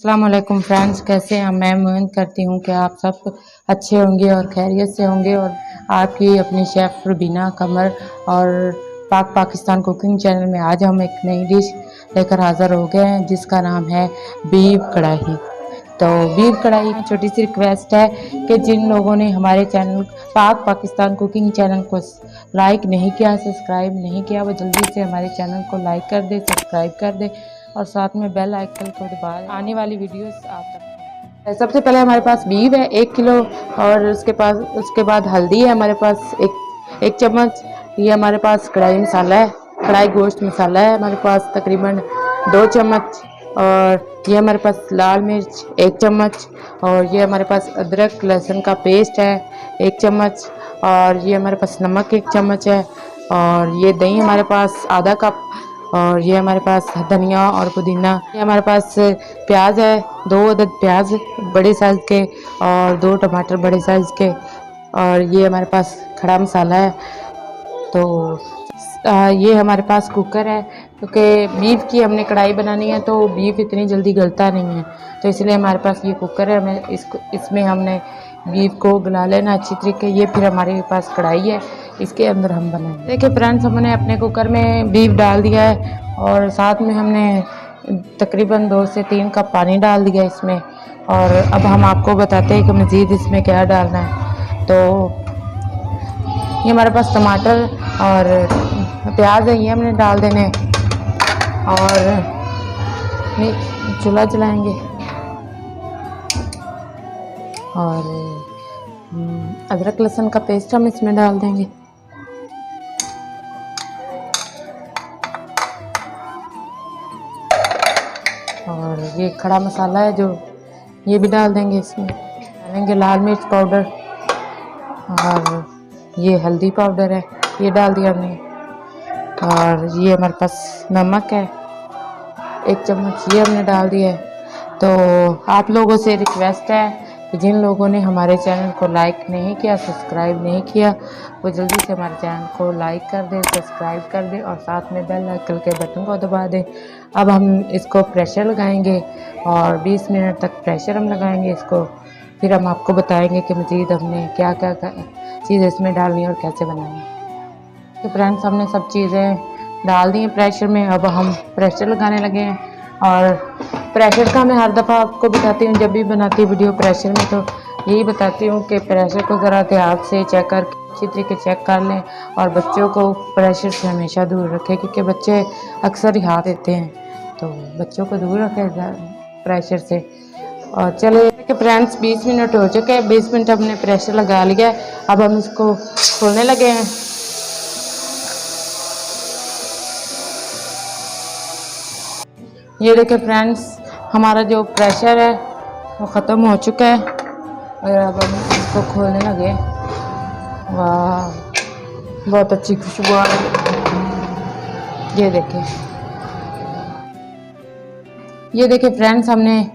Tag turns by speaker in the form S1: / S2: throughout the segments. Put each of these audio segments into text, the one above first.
S1: अस्सलाम वालेकुम फ्रेंड्स, कैसे हैं? मैं उम्मीद करती हूँ कि आप सब अच्छे होंगे और खैरियत से होंगे। और आपकी अपनी शेफ़ रुबीना कमर और पाकिस्तान कुकिंग चैनल में आज हम एक नई डिश लेकर हाज़िर हो गए हैं जिसका नाम है बीफ कढ़ाई। तो बीफ कढ़ाई में छोटी सी रिक्वेस्ट है कि जिन लोगों ने हमारे चैनल पाकिस्तान कुकिंग चैनल को लाइक नहीं किया, सब्सक्राइब नहीं किया, वो जल्दी से हमारे चैनल को लाइक कर दे, सब्सक्राइब कर दे और साथ में बेल आइकन को दबा आने वाली वीडियोस आप तक। सबसे पहले हमारे पास बीफ है 1 किलो और उसके बाद हल्दी है हमारे पास एक चम्मच। ये हमारे पास कढ़ाई मसाला है, कढ़ाई गोश्त मसाला है हमारे पास तकरीबन 2 चम्मच। और ये हमारे पास लाल मिर्च 1 चम्मच। और ये हमारे पास अदरक लहसुन का पेस्ट है 1 चम्मच। और ये हमारे पास नमक 1 चम्मच है। और ये दही हमारे पास आधा कप। और ये हमारे पास धनिया और पुदीना। ये हमारे पास प्याज है 2 अदद प्याज बड़े साइज़ के और 2 टमाटर बड़े साइज़ के। और ये हमारे पास खड़ा मसाला है। तो ये हमारे पास कुकर है क्योंकि बीफ की हमने कढ़ाई बनानी है तो बीफ इतनी जल्दी गलता नहीं है, तो इसलिए हमारे पास ये कुकर है। हमें इसमें हमने बीफ को गला लेना अच्छी तरीके। ये फिर हमारे पास कढ़ाई है, इसके अंदर हम बनाएंगे। देखिए फ्रेंड्स, हमने अपने कुकर में बीफ डाल दिया है और साथ में हमने तकरीबन 2 से 3 कप पानी डाल दिया इसमें। और अब हम आपको बताते हैं कि मज़ीद इसमें क्या डालना है। तो ये हमारे पास टमाटर और प्याज है, ये हमने डाल देने। और चूल्हा जलाएंगे और अदरक लहसुन का पेस्ट हम इसमें डाल देंगे। और ये खड़ा मसाला है जो ये भी डाल देंगे इसमें। डालेंगे लाल मिर्च पाउडर और ये हल्दी पाउडर है, ये डाल दिया हमने। और ये हमारे पास नमक है 1 चम्मच, ये हमने डाल दिया है। तो आप लोगों से रिक्वेस्ट है कि जिन लोगों ने हमारे चैनल को लाइक नहीं किया, सब्सक्राइब नहीं किया, वो जल्दी से हमारे चैनल को लाइक कर दें, सब्सक्राइब कर दें और साथ में बेल आइकन के बटन को दबा दें। अब हम इसको प्रेशर लगाएंगे और 20 मिनट तक प्रेशर हम लगाएंगे इसको। फिर हम आपको बताएंगे कि मज़ीद हमने क्या क्या चीज़ इसमें डालनी है और कैसे बनाएंगे। तो फ्रेंड्स, हमने सब चीज़ें डाल दी हैं प्रेशर में। अब हम प्रेशर लगाने लगे हैं। और प्रेशर का मैं हर दफ़ा आपको बताती हूँ, जब भी बनाती वीडियो प्रेशर में तो यही बताती हूँ कि प्रेशर को ज़रा ध्यान से चेक कर अच्छी तरीके चेक कर लें। और बच्चों को प्रेशर से हमेशा दूर रखें क्योंकि बच्चे अक्सर ही हाथ देते हैं, तो बच्चों को दूर रखें प्रेशर से। और चलिए कि फ्रेंड्स 20 मिनट हो चुके हैं, 20 मिनट हमने प्रेशर लगा लिया है। अब हम इसको खोलने लगे हैं। ये देखिए फ्रेंड्स, हमारा जो प्रेशर है वो ख़त्म हो चुका है और अब हम इसको खोलने लगे। वाह, बहुत अच्छी खुशबू आ रही है। ये देखिए फ्रेंड्स, हमने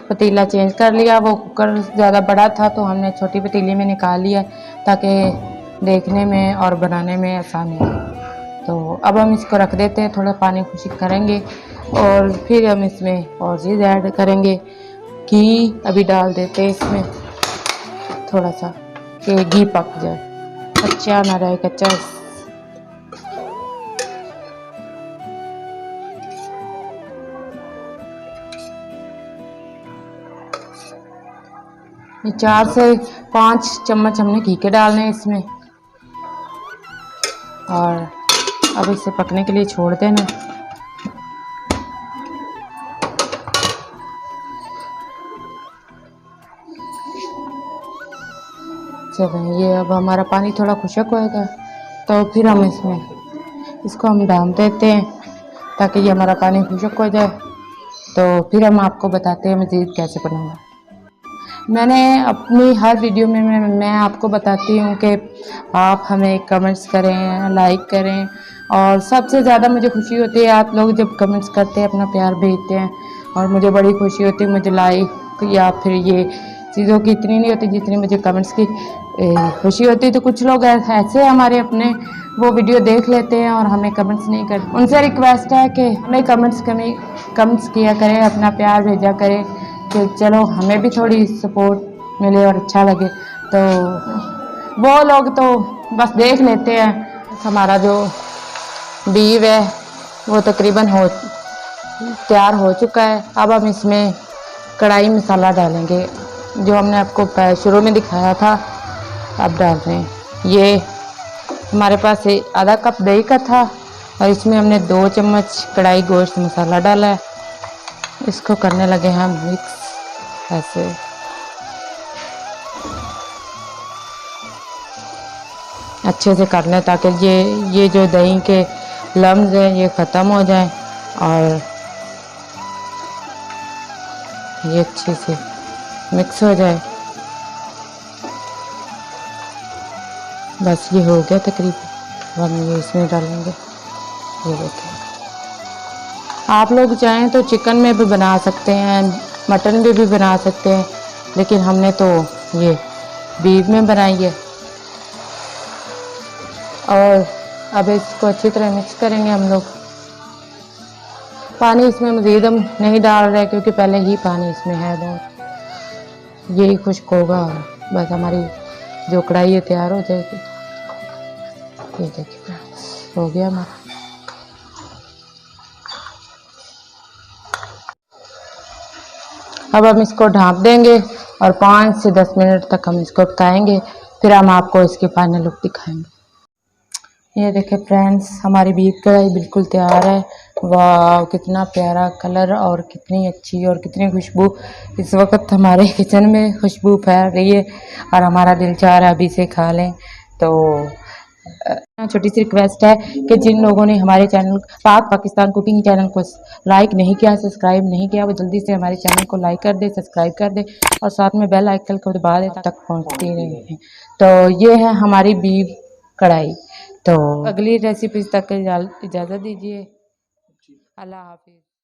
S1: पतीला चेंज कर लिया। वो कुकर ज़्यादा बड़ा था तो हमने छोटी पतीली में निकाल लिया ताकि देखने में और बनाने में आसानी हो। तो अब हम इसको रख देते हैं, थोड़ा पानी खुश्क करेंगे और फिर हम इसमें और चीज़ ऐड करेंगे। घी अभी डाल देते हैं इसमें थोड़ा सा कि घी पक जाए, कच्चा ना रहे कच्चा। ये 4 से 5 चम्मच हमने घी के डालने हैं इसमें। और अब इसे पकने के लिए छोड़ देना। चलो, ये अब हमारा पानी थोड़ा खुश्क होएगा तो फिर हम इसको हम ढाँप देते हैं ताकि ये हमारा पानी खुश्क हो जाए। तो फिर हम आपको बताते हैं मज़ीद कैसे बनाना। मैंने अपनी हर वीडियो में मैं आपको बताती हूँ कि आप हमें कमेंट्स करें, लाइक करें। और सबसे ज़्यादा मुझे खुशी होती है आप लोग जब कमेंट्स करते हैं, अपना प्यार भेजते हैं और मुझे बड़ी खुशी होती है। मुझे लाइक या फिर ये चीज़ों की इतनी नहीं होती जितनी मुझे कमेंट्स की खुशी होती है। तो कुछ लोग ऐसे हमारे अपने वो वीडियो देख लेते हैं और हमें कमेंट्स नहीं करते। उनसे रिक्वेस्ट है कि हमें कमेंट्स किया करें, अपना प्यार भेजा करें कि चलो हमें भी थोड़ी सपोर्ट मिले और अच्छा लगे। तो वो लोग तो बस देख लेते हैं। हमारा जो बीफ है वो तकरीबन तैयार हो चुका है। अब हम इसमें कढ़ाई मसाला डालेंगे जो हमने आपको शुरू में दिखाया था। अब डाल रहे हैं। ये हमारे पास आधा कप दही का था और इसमें हमने 2 चम्मच कढ़ाई गोश्त मसाला डाला है। इसको करने लगे हैं मिक्स ऐसे। अच्छे से कर लें ताकि ये जो दही के लम्स हैं ये ख़त्म हो जाएं और ये अच्छे से मिक्स हो जाए। बस ये हो गया तकरीबन। हम ये इसमें डालेंगे। ये देखिए, आप लोग चाहें तो चिकन में भी बना सकते हैं, मटन में भी बना सकते हैं, लेकिन हमने तो ये बीफ में बनाई है। और अब इसको अच्छी तरह मिक्स करेंगे हम लोग। पानी इसमें मज़ीद हम नहीं डाल रहे क्योंकि पहले ही पानी इसमें है बहुत। यही खुश्क होगा और बस हमारी जो कढ़ाई है तैयार हो जाएगी। ये देखिए हो गया हमारा। अब हम इसको ढाँप देंगे और 5 से 10 मिनट तक हम इसको पकाएंगे। फिर हम आपको इसकी फाइनल लुक दिखाएंगे। ये देखें फ्रेंड्स, हमारी बीफ कढ़ाई बिल्कुल तैयार है। वाह कितना प्यारा कलर और कितनी अच्छी और कितनी खुशबू इस वक्त हमारे किचन में खुशबू फैल रही है और हमारा दिल चाह रहा है अभी से खा लें। तो छोटी सी रिक्वेस्ट है कि जिन लोगों ने हमारे चैनल पाक पाकिस्तान कुकिंग चैनल को लाइक नहीं किया, सब्सक्राइब नहीं किया, वो जल्दी से हमारे चैनल को लाइक कर दे, सब्सक्राइब कर दे और साथ में बेल आइकन को दबा दे तक पहुँचती रहे। तो ये है हमारी बीफ कढ़ाई। तो अगली रेसिपी तक इजाज़त दीजिए। अल्लाह हाफिज़।